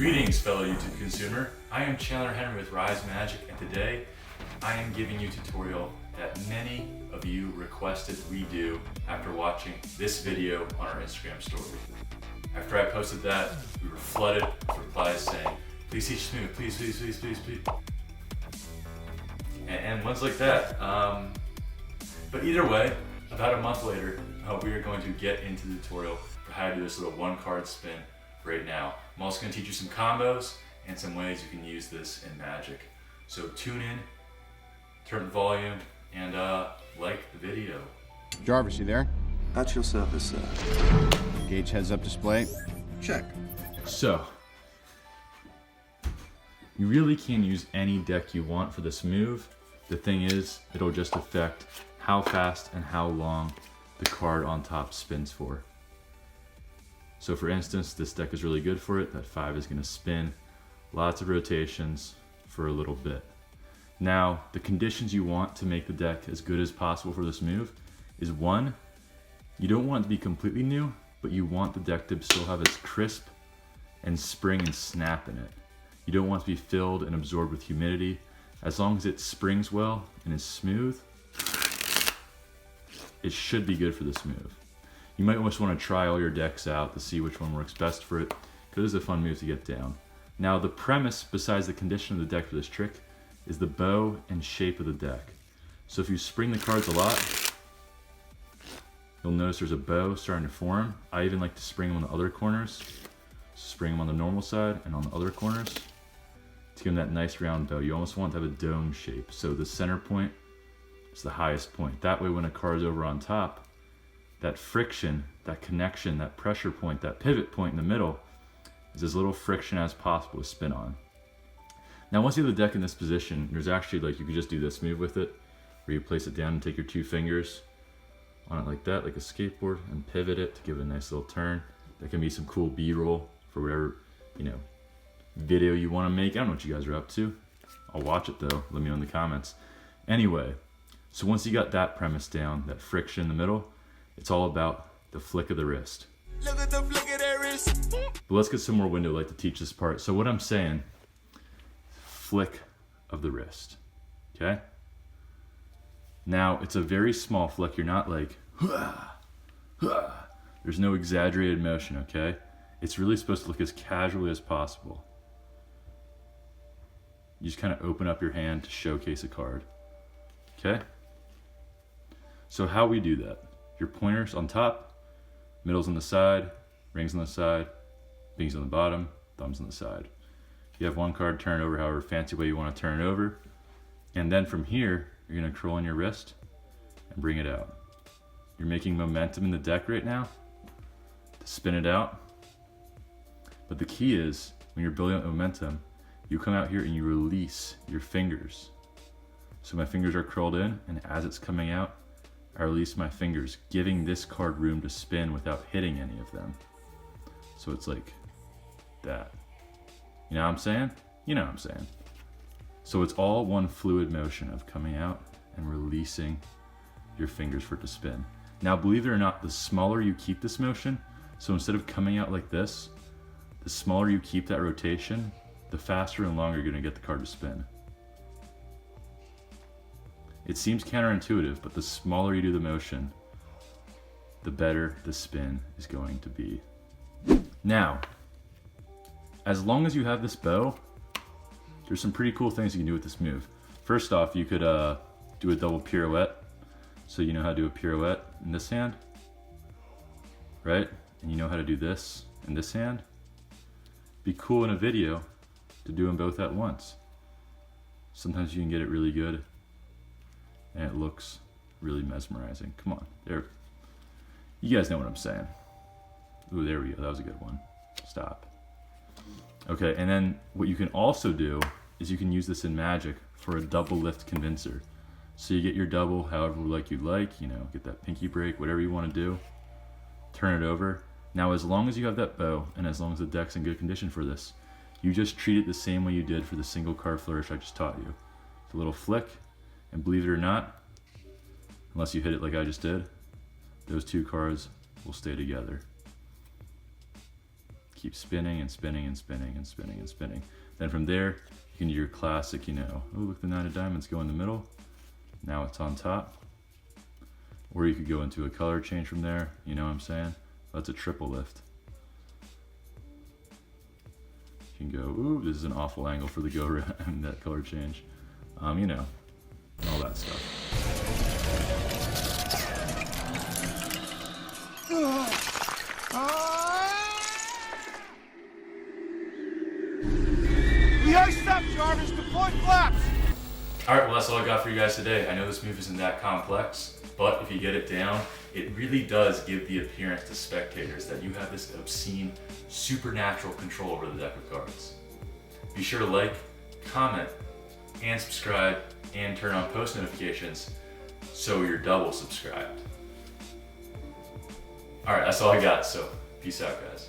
Greetings, fellow YouTube consumer. I am Chandler Henry with Rise Magic, and today I am giving you a tutorial that many of you requested we do after watching this video on our Instagram story. After I posted that, we were flooded with replies saying, please teach smooth, please, please, please, please, please. And ones like that. But either way, about a month later, we are going to get into the tutorial for how to do this little one card spin right now. I'm also going to teach you some combos and some ways you can use this in Magic. So tune in, turn the volume, and like the video. Jarvis, you there? At your service, sir. Gauge heads up display. Check. So, you really can use any deck you want for this move. The thing is, it'll just affect how fast and how long the card on top spins for. So for instance, this deck is really good for it. That 5 is going to spin lots of rotations for a little bit. Now, the conditions you want to make the deck as good as possible for this move is 1, you don't want it to be completely new, but you want the deck to still have its crisp and spring and snap in it. You don't want it to be filled and absorbed with humidity. As long as it springs well and is smooth, it should be good for this move. You might almost want to try all your decks out to see which one works best for it, because it's a fun move to get down. Now, the premise, besides the condition of the deck for this trick, is the bow and shape of the deck. So if you spring the cards a lot, you'll notice there's a bow starting to form. I even like to spring them on the other corners. Spring them on the normal side and on the other corners to give them that nice round bow. You almost want to have a dome shape. So the center point is the highest point. That way when a card is over on top, that friction, that connection, that pressure point, that pivot point in the middle is as little friction as possible to spin on. Now once you have the deck in this position, there's actually, like, you could just do this move with it, where you place it down and take your 2 fingers on it like that, like a skateboard, and pivot it to give it a nice little turn. That can be some cool B-roll for whatever, video you want to make. I don't know what you guys are up to. I'll watch it though, let me know in the comments. Anyway, so once you got that premise down, that friction in the middle, it's all about the flick of the wrist. Look at the flick of that wrist. But let's get some more window light to teach this part. So what I'm saying, flick of the wrist, okay? Now, it's a very small flick. You're not like, hua, hua. There's no exaggerated motion, okay? It's really supposed to look as casually as possible. You just kind of open up your hand to showcase a card, okay? So how we do that? Your pointer's on top, middle's on the side, rings on the side, pinky's on the bottom, thumb's on the side. You have one card, turn it over however fancy way you want to turn it over. And then from here, you're going to curl on your wrist and bring it out. You're making momentum in the deck right now to spin it out. But the key is, when you're building up momentum, you come out here and you release your fingers. So my fingers are curled in, and as it's coming out, I release my fingers, giving this card room to spin without hitting any of them. So it's like that. You know what I'm saying? You know what I'm saying. So it's all one fluid motion of coming out and releasing your fingers for it to spin. Now, believe it or not, the smaller you keep this motion, so instead of coming out like this, the smaller you keep that rotation, the faster and longer you're going to get the card to spin. It seems counterintuitive, but the smaller you do the motion, the better the spin is going to be. Now, as long as you have this bow, there's some pretty cool things you can do with this move. First off, you could do a double pirouette. So you know how to do a pirouette in this hand, right? And you know how to do this in this hand. Be cool in a video to do them both at once. Sometimes you can get it really good and it looks really mesmerizing. Come on, there. You guys know what I'm saying. Ooh, there we go, that was a good one. Stop. Okay, and then what you can also do is you can use this in Magic for a double lift convincer. So you get your double however you like, get that pinky break, whatever you want to do. Turn it over. Now, as long as you have that bow, and as long as the deck's in good condition for this, you just treat it the same way you did for the single card flourish I just taught you. It's a little flick, and believe it or not, unless you hit it like I just did, those 2 cards will stay together. keep spinning and spinning and spinning and spinning and spinning. Then from there, you can do your classic, you know, oh, look, the 9 of diamonds go in the middle. Now it's on top. Or you could go into a color change from there, you know what I'm saying? That's a triple lift. You can go, ooh, this is an awful angle for the go around, that color change. You know, all that stuff. We iced up, Jarvis. Deploy flaps. All right, well, that's all I got for you guys today. I know this move isn't that complex, but if you get it down, it really does give the appearance to spectators that you have this obscene, supernatural control over the deck of cards. Be sure to like, comment, and subscribe, and turn on post notifications so you're double subscribed. All right, that's all I got, so peace out, guys.